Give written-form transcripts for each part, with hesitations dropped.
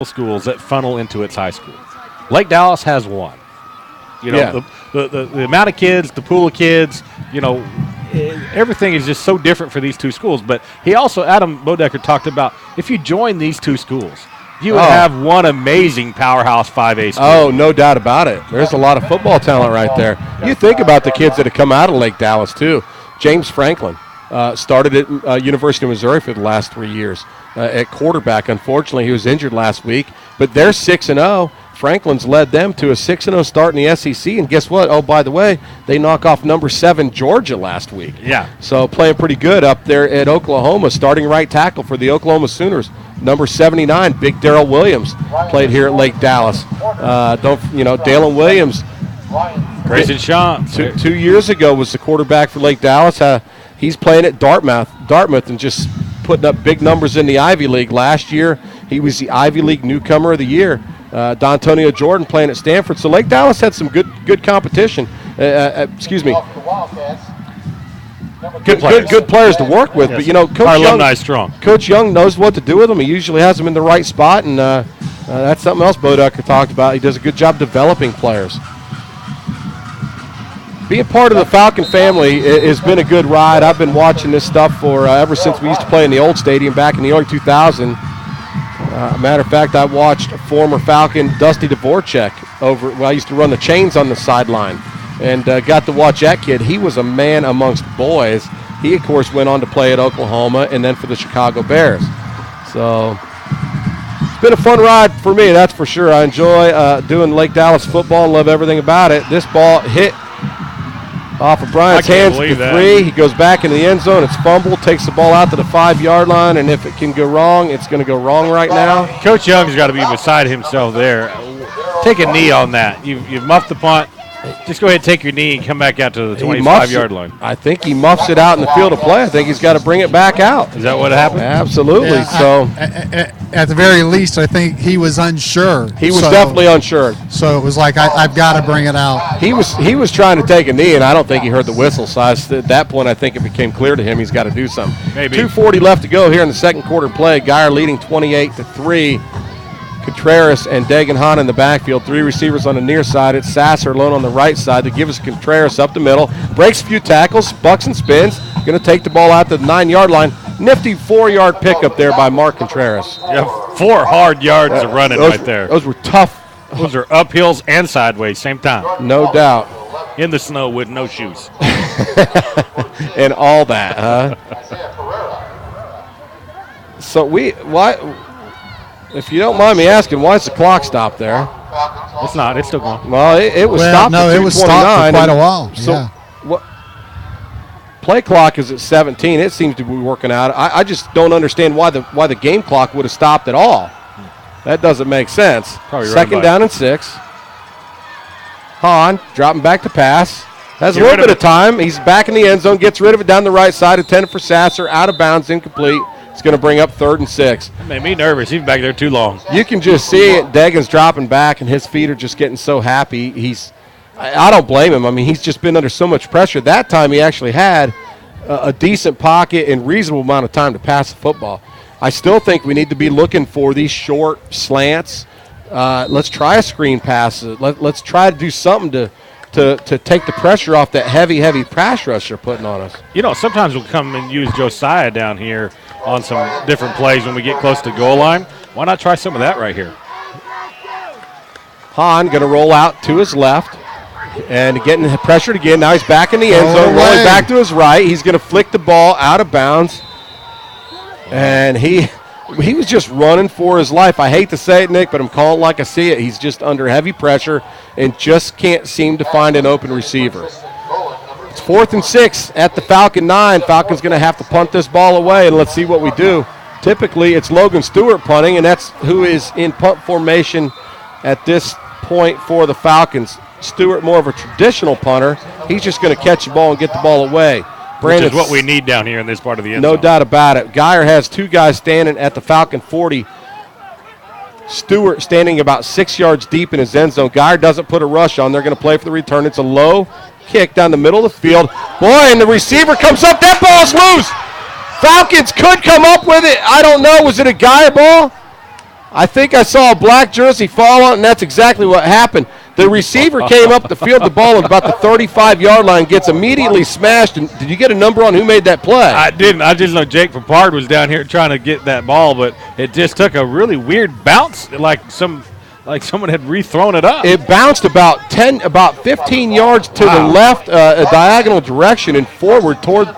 schools that funnel into its high school. Lake Dallas has one. The amount of kids, the pool of kids, everything is just so different for these two schools. But Adam Bodecker talked about if you join these two schools, you would have one amazing powerhouse 5A school. Oh, no doubt about it. There's a lot of football talent right there. You think about the kids that have come out of Lake Dallas, too. James Franklin started at University of Missouri for the last 3 years at quarterback. Unfortunately, he was injured last week. But they're 6-0. Franklin's led them to a 6-0 start in the SEC. And guess what? Oh, by the way, they knock off number 7 Georgia last week. Yeah. So playing pretty good up there at Oklahoma, starting right tackle for the Oklahoma Sooners. Number 79, Big Darrell Williams, played here at Lake Dallas. Dalen Williams. Grayson Shaw. 2 years ago was the quarterback for Lake Dallas. He's playing at Dartmouth and just putting up big numbers in the Ivy League. Last year, he was the Ivy League Newcomer of the Year. D'Antonio Jordan playing at Stanford. So Lake Dallas had some good competition. Good players to work with. Yes. But, Coach our Young, alumni is strong. Coach Young knows what to do with them. He usually has them in the right spot, and that's something else Bodecker talked about. He does a good job developing players. Being part of the Falcon family has been a good ride. I've been watching this stuff for ever since we used to play in the old stadium back in the early 2000s. Matter of fact, I watched former Falcon Dusty Dvorak I used to run the chains on the sideline, and got to watch that kid. He was a man amongst boys. He, of course, went on to play at Oklahoma and then for the Chicago Bears. So it's been a fun ride for me, that's for sure. I enjoy doing Lake Dallas football and love everything about it. This ball hit off of Bryant's hands for 3. He goes back into the end zone. It's fumbled, takes the ball out to the 5-yard line, and if it can go wrong, it's going to go wrong right now. Coach Young's got to be beside himself there. Take a knee on that. You've muffed the punt. Just go ahead and take your knee and come back out to the 25-yard line. I think he muffs it out in the field of play. I think he's got to bring it back out. Is that what happened? Absolutely. Yeah, at the very least, I think he was unsure. He was definitely unsure. So it was like, I've got to bring it out. He was trying to take a knee, and I don't think he heard the whistle. So at that point, I think it became clear to him he's got to do something. Maybe. 2:40 left to go here in the second quarter play. Geyer leading 28-3. Contreras and Dagan Hahn in the backfield. 3 receivers on the near side. It's Sasser alone on the right side to give us Contreras up the middle. Breaks a few tackles, bucks and spins. Going to take the ball out to the 9-yard line. Nifty 4-yard pickup there by Mark Contreras. Yeah, 4 hard yards of running right there. Those were tough. Those are uphills and sideways, same time. No doubt. In the snow with no shoes. And all that, huh? So if you don't mind me asking, why is the clock stopped there? It's not. It's still going. Well, it was stopped at 2:29. No, it was stopped for quite a while. So yeah. What? Play clock is at 17. It seems to be working out. I just don't understand why the game clock would have stopped at all. That doesn't make sense. Probably Second down and 6. Hahn dropping back to pass. Has a little bit of time. He's back in the end zone. Gets rid of it down the right side. Intended for Sasser. Out of bounds. Incomplete. It's going to bring up 3rd and 6. That made me nervous. He's back there too long. You can just see it. Dagan's dropping back, and his feet are just getting so happy. I don't blame him. I mean, he's just been under so much pressure. That time he actually had a decent pocket and reasonable amount of time to pass the football. I still think we need to be looking for these short slants. Let's try a screen pass. Let's try to do something to take the pressure off that heavy pass rush they're putting on us. Sometimes we'll come and use Josiah down here on some different plays when we get close to goal line. Why not try some of that right here? Hahn going to roll out to his left and getting pressured again. Now he's back in the end zone, rolling back to his right. He's going to flick the ball out of bounds. And he was just running for his life. I hate to say it, Nick, but I'm calling it like I see it. He's just under heavy pressure and just can't seem to find an open receiver. It's 4th and 6 at the Falcon 9. Falcon's going to have to punt this ball away, and let's see what we do. Typically, it's Logan Stewart punting, and that's who is in punt formation at this point for the Falcons. Stewart, more of a traditional punter. He's just going to catch the ball and get the ball away. Which is what we need down here in this part of the end zone. zone. No doubt about it. Geyer has 2 guys standing at the Falcon 40. Stewart standing about 6 yards deep in his end zone. Geyer doesn't put a rush on. They're going to play for the return. It's a low kick down the middle of the field. Boy, and the receiver comes up. That ball's loose. Falcons could come up with it. I don't know. Was it a Geyer ball? I think I saw a black jersey fall on, and that's exactly what happened. The receiver came up the field, the ball at about the 35-yard line, gets immediately smashed. And did you get a number on who made that play? I didn't. I just know Jake Papard was down here trying to get that ball, but it just took a really weird bounce, like someone had rethrown it up. It bounced about 15 yards to the left, a diagonal direction and forward toward,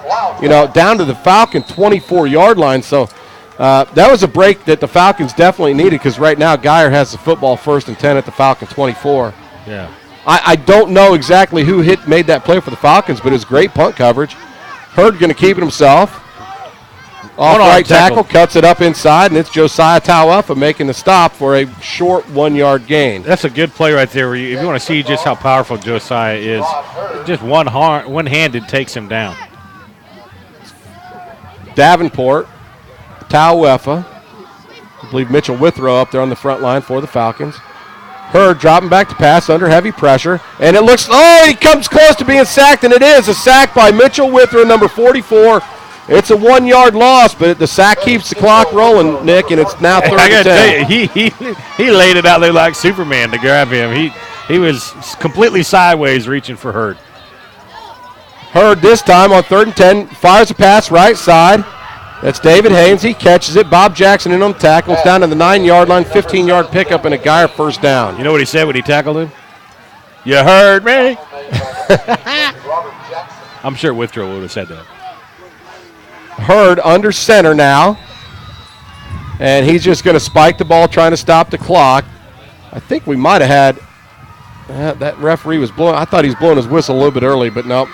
down to the Falcon 24-yard line. So that was a break that the Falcons definitely needed, because right now Geyer has the football 1st and 10 at the Falcon 24. Yeah. I don't know exactly who made that play for the Falcons, but it was great punt coverage. Hurd going to keep it himself. Off right tackle, cuts it up inside, and it's Josiah Tauefa making the stop for a short 1-yard gain. That's a good play right there. If you want to see just how powerful Josiah is, just one-handed takes him down. Davenport, Tauefa, I believe Mitchell Withrow up there on the front line for the Falcons. Hurd dropping back to pass under heavy pressure, and it looks, he comes close to being sacked, and it is a sack by Mitchell Withrow, number 44. It's a 1-yard loss, but the sack keeps the clock rolling, Nick, and it's now 3rd and 10. I got to tell you, he laid it out there like Superman to grab him. He was completely sideways reaching for Hurd. Hurd this time on 3rd and 10, fires a pass right side. That's David Haynes. He catches it. Bob Jackson in on the tackle. It's down to the 9-yard line, 15-yard pickup, and a Geyer first down. You know what he said when he tackled him? You heard me. I'm sure Withrow would have said that. Hurd under center now, and he's just going to spike the ball, trying to stop the clock. I think we might have had that referee was blowing. I thought he was blowing his whistle a little bit early, but no.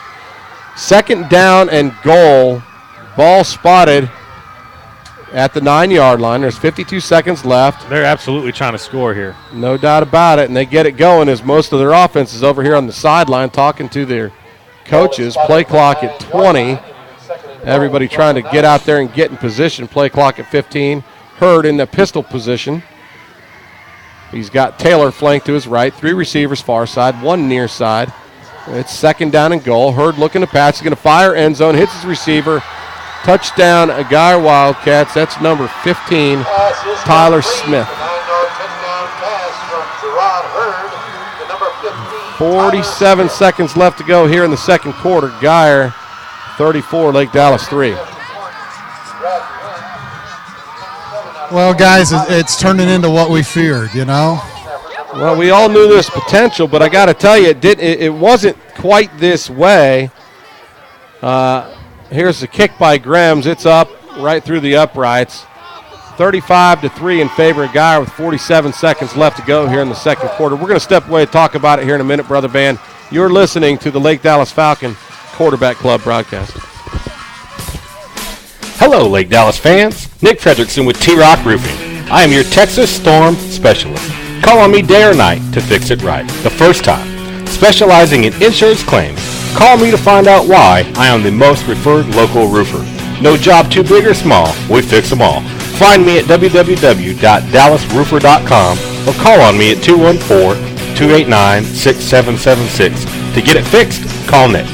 2nd down and goal. Ball spotted at the 9-yard line. There's 52 seconds left. They're absolutely trying to score here. No doubt about it, and they get it going as most of their offense is over here on the sideline talking to their coaches. Play clock at 20. Everybody trying to get out there and get in position. Play clock at 15. Hurd in the pistol position. He's got Taylor flanked to his right. 3 receivers far side, 1 near side. It's 2nd down and goal. Hurd looking to pass. He's going to fire end zone. Hits his receiver. Touchdown, Geyer Wildcats. That's number 15, Tyler Smith. 47 seconds left to go here in the second quarter. Geyer 34, Lake Dallas 3. Well, guys, it's turning into what we feared, Well, we all knew this potential, but I got to tell you, it wasn't quite this way. Here's the kick by Grems. It's up right through the uprights. 35-3 in favor of Geyer with 47 seconds left to go here in the second quarter. We're going to step away and talk about it here in a minute, Brother Band. You're listening to the Lake Dallas Falcon Quarterback Club broadcast. Hello, Lake Dallas fans. Nick Fredrickson with T-Rock Roofing. I am your Texas Storm Specialist. Call on me day or night to fix it right, the first time. Specializing in insurance claims, call me to find out why I am the most referred local roofer. No job too big or small, we fix them all. Find me at www.dallasroofer.com or call on me at 214-289-6776. To get it fixed, call Nick.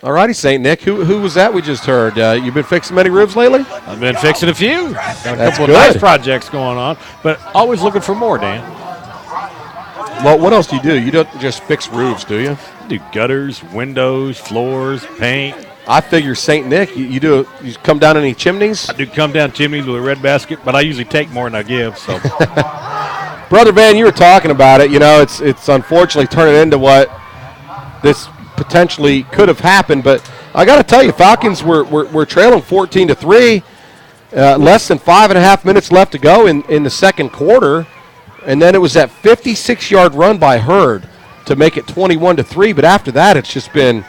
All righty, St. Nick. Who was that we just heard? You been fixing many roofs lately? I've been fixing a few. Got a That's couple good. of nice projects going on, but always looking for more, Dan. Well, what else do you do? You don't just fix roofs, do you? I do gutters, windows, floors, paint. I figure St. Nick, you come down any chimneys? I do come down chimneys with a red basket, but I usually take more than I give. So, Brother Van, you were talking about it. It's unfortunately turning into what this potentially could have happened. But I got to tell you, Falcons were trailing 14-3. Less than 5.5 minutes left to go in the second quarter. And then it was that 56-yard run by Hurd to make it 21-3. But after that, it's just been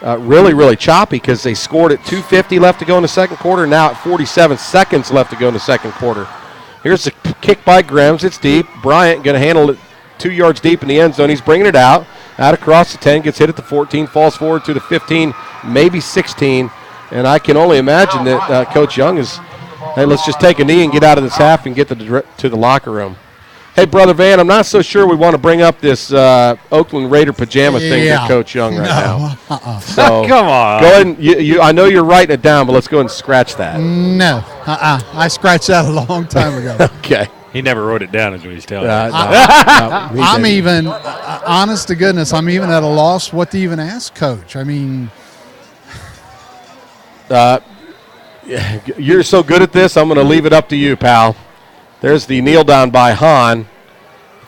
really, really choppy because they scored at 2:50 left to go in the second quarter. Now at 47 seconds left to go in the second quarter. Here's the kick by Grems. It's deep. Bryant going to handle it 2 yards deep in the end zone. He's bringing it out across the 10, gets hit at the 14, falls forward to the 15, maybe 16. And I can only imagine that Coach Young is, hey, let's just take a knee and get out of this half and get to the locker room. Hey, Brother Van, I'm not so sure we want to bring up this Oakland Raider pajama thing to Coach Young right now. So come on. Go ahead and, I know you're writing it down, but let's go ahead and scratch that. No. I scratched that a long time ago. Okay. He never wrote it down is what he's telling me. I'm even, honest to goodness, I'm even at a loss what to even ask Coach. I mean. You're so good at this, I'm going to leave it up to you, pal. There's the kneel down by Hahn.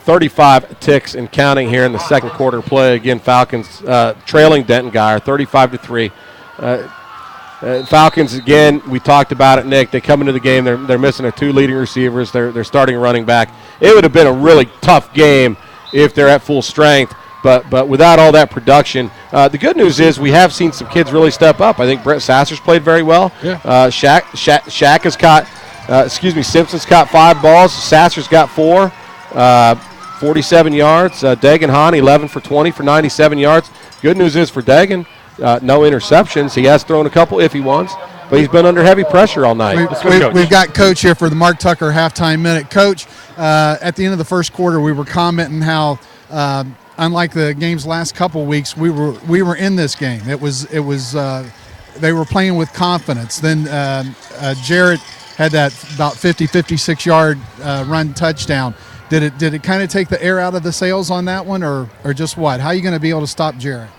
35 ticks and counting here in the second quarter play. Again, Falcons trailing Denton Guyer 35-3. Falcons, again, we talked about it, Nick. They come into the game, they're missing their 2 leading receivers. They're starting running back. It would have been a really tough game if they're at full strength. But without all that production, the good news is we have seen some kids really step up. I think Brett Sasser's played very well. Yeah. Shaq has caught, Simpson's caught 5 balls. Sasser's got 4, 47 yards. Dagan Hahn, 11 for 20 for 97 yards. Good news is for Dagan, no interceptions. He has thrown a couple iffy ones, but he's been under heavy pressure all night. We've got Coach here for the Mark Tucker halftime minute. Coach, at the end of the first quarter, we were commenting how unlike the game's last couple of weeks, we were in this game. It was they were playing with confidence. Then Jarrett had that about 56 yard run touchdown. Did it kind of take the air out of the sails on that one, or just what? How are you going to be able to stop Jarrett?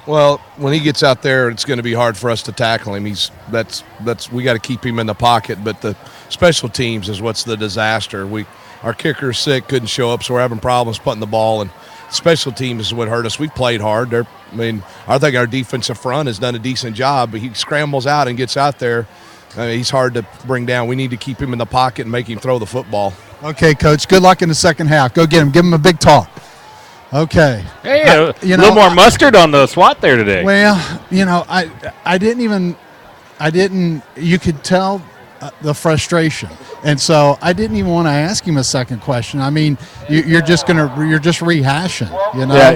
Well, when he gets out there, it's going to be hard for us to tackle him. That's we got to keep him in the pocket. But the special teams is what's the disaster. Our kicker's sick, couldn't show up, so we're having problems putting the ball. And special teams is what hurt us. We've played hard. I think our defensive front has done a decent job, but he scrambles out and gets out there. He's hard to bring down. We need to keep him in the pocket and make him throw the football. Okay, Coach. Good luck in the second half. Go get him. Give him a big talk. Okay. Hey, a little more mustard on the SWAT there today. Well, I didn't. You could tell the frustration, and so I didn't even want to ask him a second question. I mean, you're just rehashing,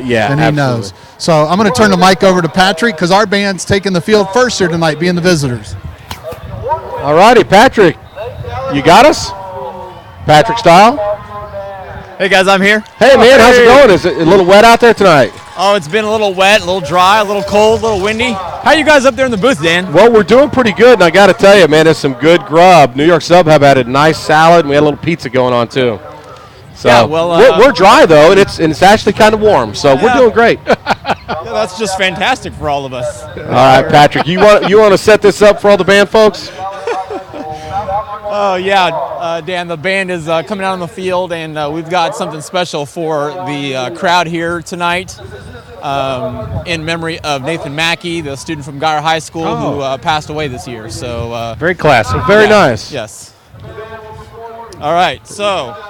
Yeah, and he knows. So I'm going to turn the mic over to Patrick because our band's taking the field first here tonight, being the visitors. All righty, Patrick, you got us? Patrick Style? Hey, guys, I'm here. Hey, man, how's it going? Is it a little wet out there tonight? Oh, it's been a little wet, a little dry, a little cold, a little windy. How are you guys up there in the booth, Dan? Well, we're doing pretty good, and I got to tell you, man, it's some good grub. New York Sub have had a nice salad, and we had a little pizza going on, too. So yeah, well, we're dry, though, and it's actually kind of warm, so we're doing great. Yeah, that's just fantastic for all of us. All right, Patrick, you want to set this up for all the band folks? Oh, yeah, Dan, the band is coming out on the field, and we've got something special for the crowd here tonight in memory of Nathan Mackey, the student from Guyer High School who passed away this year. So very classic. Very nice. Yes. All right,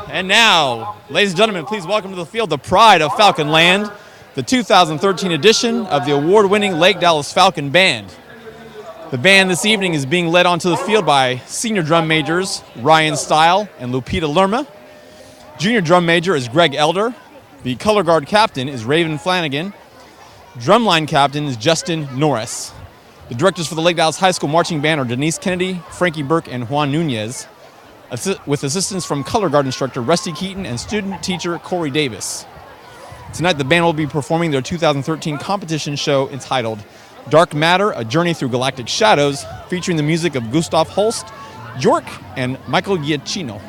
and now, ladies and gentlemen, please welcome to the field the pride of Falcon Land, the 2013 edition of the award-winning Lake Dallas Falcon Band. The band this evening is being led onto the field by senior drum majors Ryan Stile and Lupita Lerma. Junior drum major is Greg Elder. The color guard captain is Raven Flanagan. Drumline captain is Justin Norris. The directors for the Lake Dallas High School Marching Band are Denise Kennedy, Frankie Burke, and Juan Nunez, with assistance from color guard instructor Rusty Keaton and student teacher Corey Davis. Tonight the band will be performing their 2013 competition show entitled Dark Matter, A Journey Through Galactic Shadows, featuring the music of Gustav Holst, Bjork, and Michael Giacchino.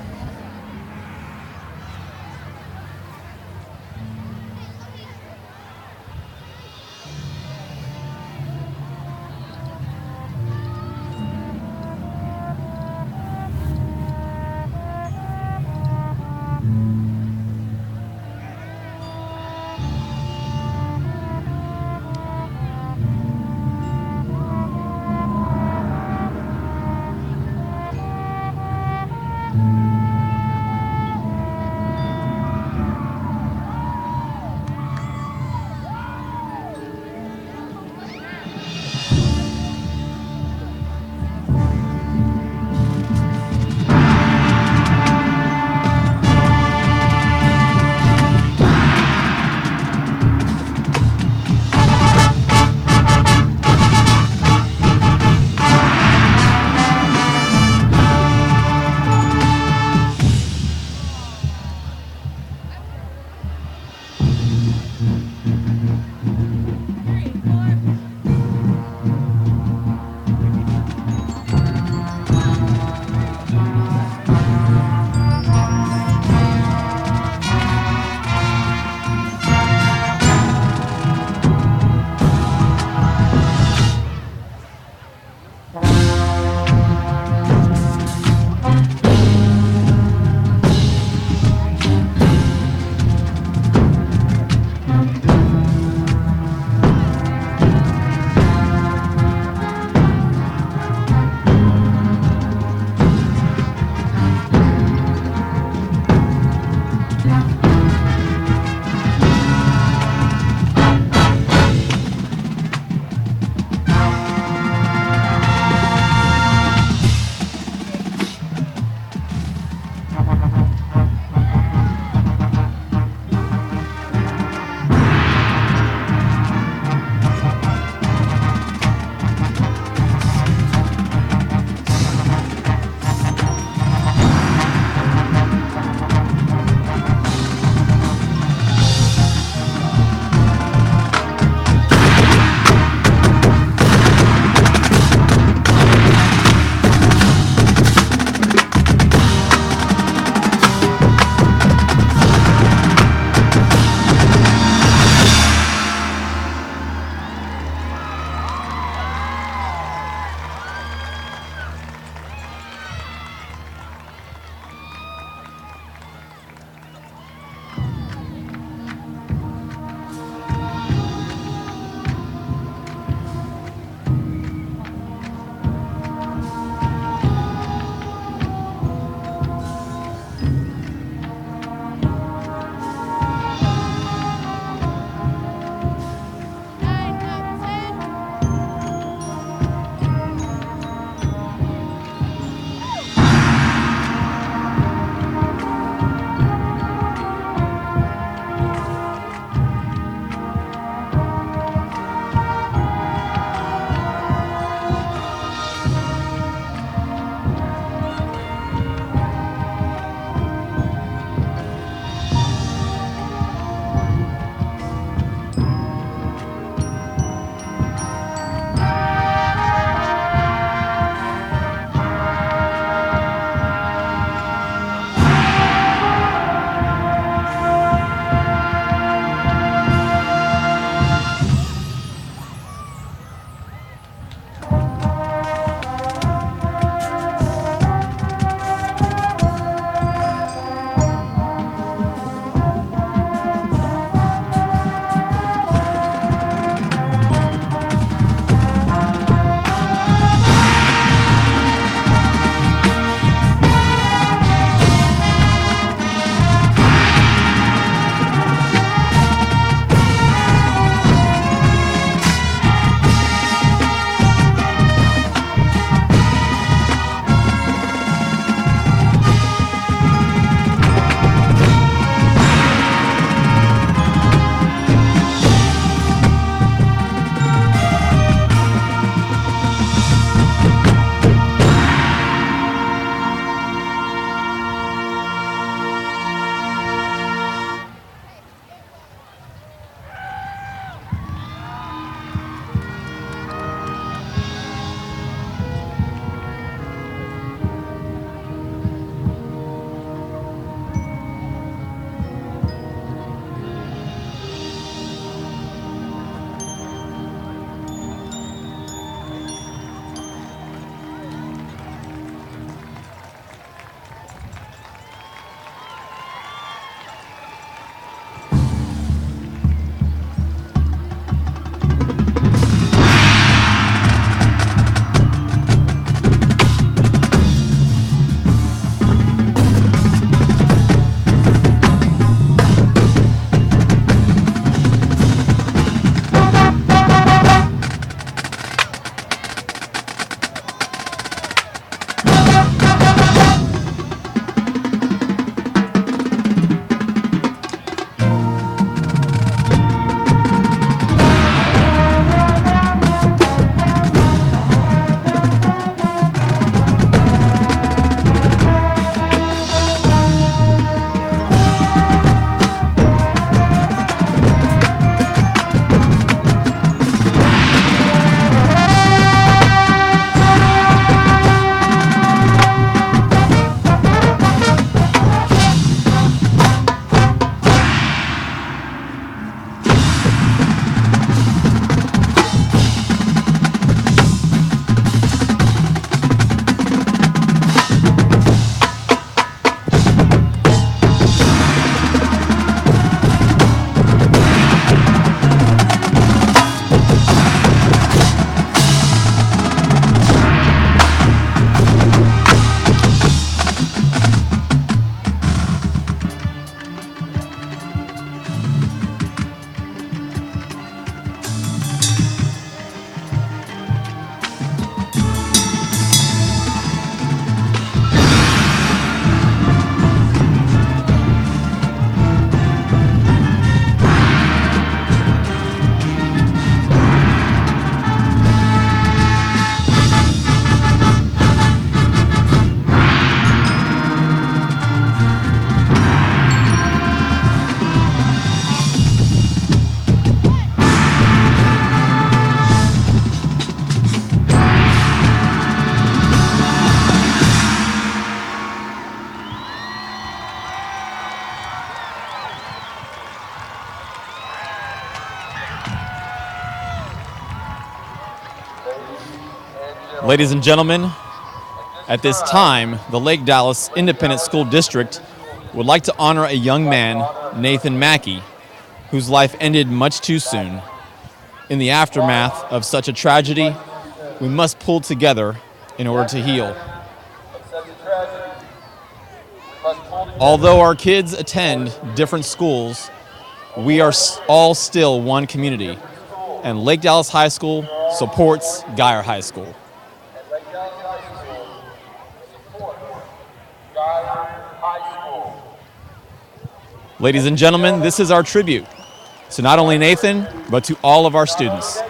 Ladies and gentlemen, at this time, the Lake Dallas Independent School District would like to honor a young man, Nathan Mackey, whose life ended much too soon. In the aftermath of such a tragedy, we must pull together in order to heal. Although our kids attend different schools, we are all still one community, and Lake Dallas High School supports Geyer High School. Ladies and gentlemen, this is our tribute to not only Nathan, but to all of our students.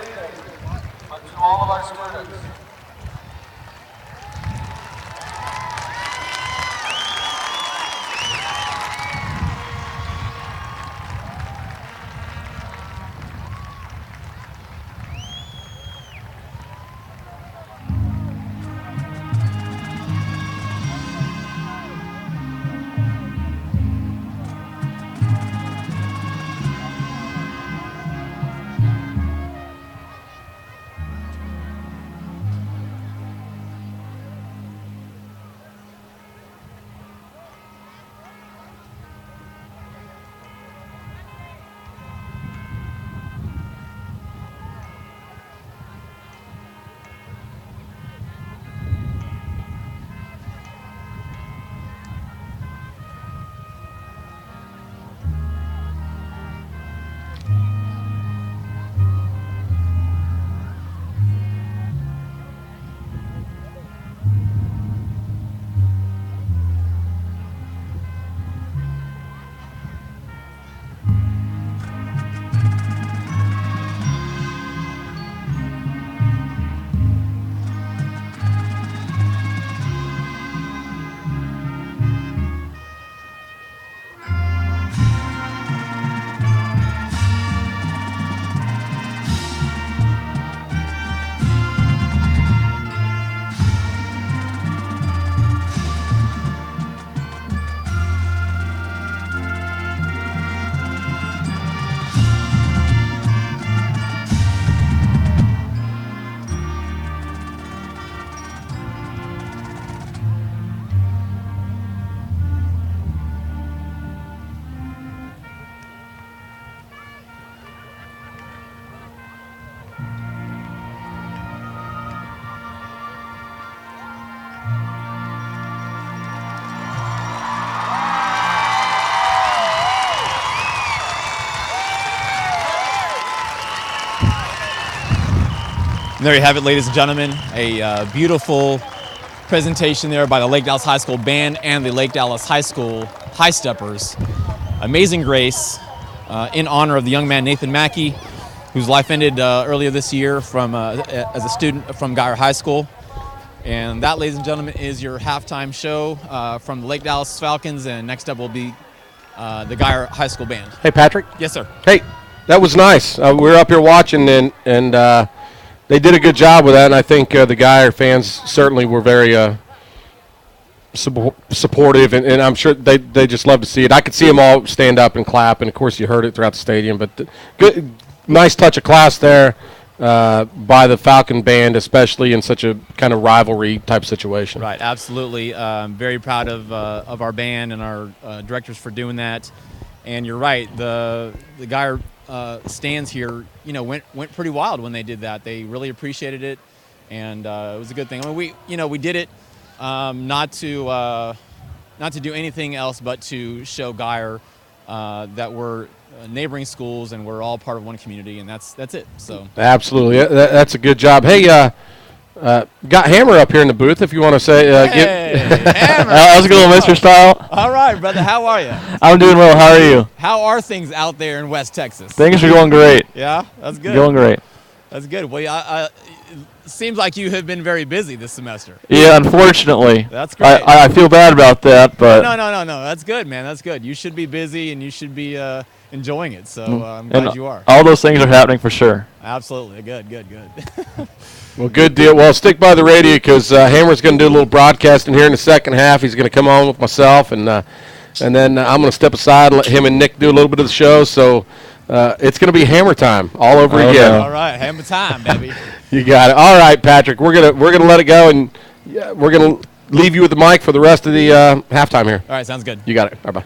And there you have it, ladies and gentlemen, a beautiful presentation there by the Lake Dallas High School Band and the Lake Dallas High School High Steppers. Amazing Grace in honor of the young man Nathan Mackey, whose life ended earlier this year from as a student from Geyer High School. And that, ladies and gentlemen, is your halftime show from the Lake Dallas Falcons. And next up will be the Geyer High School Band. Hey, Patrick. Yes, sir. Hey, that was nice. We were up here watching, and they did a good job with that. And I think the Geyer fans certainly were very supportive, and I'm sure they just love to see it. I could see them all stand up and clap, and of course you heard it throughout the stadium. But good, nice touch of class there by the Falcon Band, especially in such a kind of rivalry type situation. Right, absolutely. Very proud of our band and our directors for doing that. And you're right, the Geyer stands here, went pretty wild when they did that. They really appreciated it, and it was a good thing. I mean, we did it not to do anything else but to show Geyer that we're neighboring schools and we're all part of one community, and that's it. So absolutely, that's a good job. Hey, got Hammer up here in the booth if you want to say. Hammer. How's it going, Mr. Style? All right, brother. How are you? I'm doing well. How are you? How are things out there in West Texas? Things are going great. Yeah, that's good. Going great. That's good. Well, it seems like you have been very busy this semester. Yeah, unfortunately. That's great. I feel bad about that, but no. That's good, man. That's good. You should be busy and you should be enjoying it. So I'm glad you are. All those things are happening for sure. Absolutely. Good. Well, good deal. Well, stick by the radio because Hammer's going to do a little broadcasting here in the second half. He's going to come on with myself, and then I'm going to step aside and let him and Nick do a little bit of the show. So it's going to be Hammer time all over again. All right, Hammer time, baby. You got it. All right, Patrick. We're gonna let it go, and we're gonna leave you with the mic for the rest of the halftime here. All right, sounds good. You got it. Bye bye.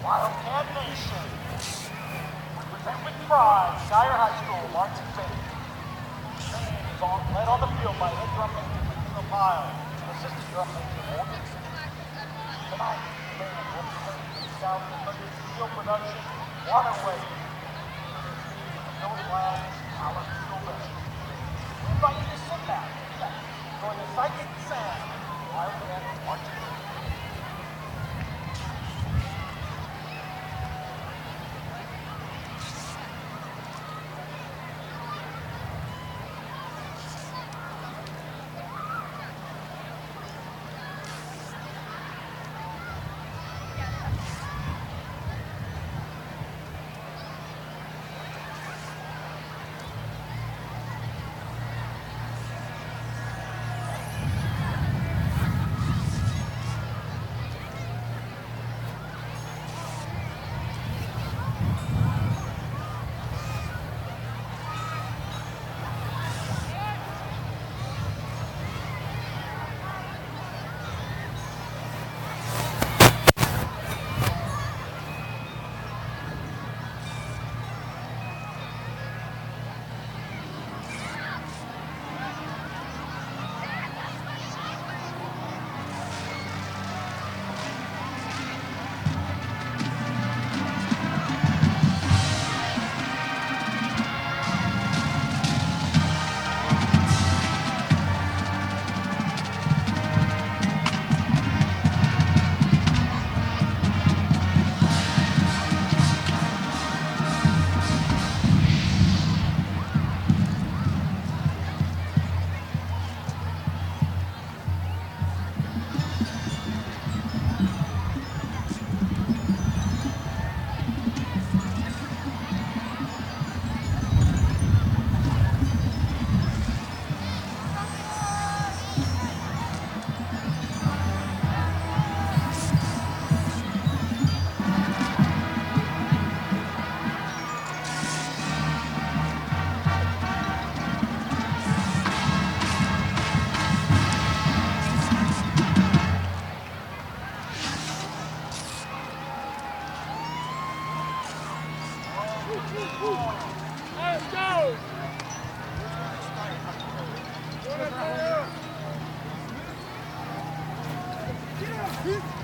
Wildcat Nation. Present with pride, Shire High School, Marching Band. Band is led on the field by head drum major Christopher Pyle, assistant drum major Morgan. Tonight, the band will be playing the 2013 field production, Waterway. Field flag, Alice Field Band. We invite you to sit back, enjoy the sights and sounds of Wildcat Marching Band. Let's go!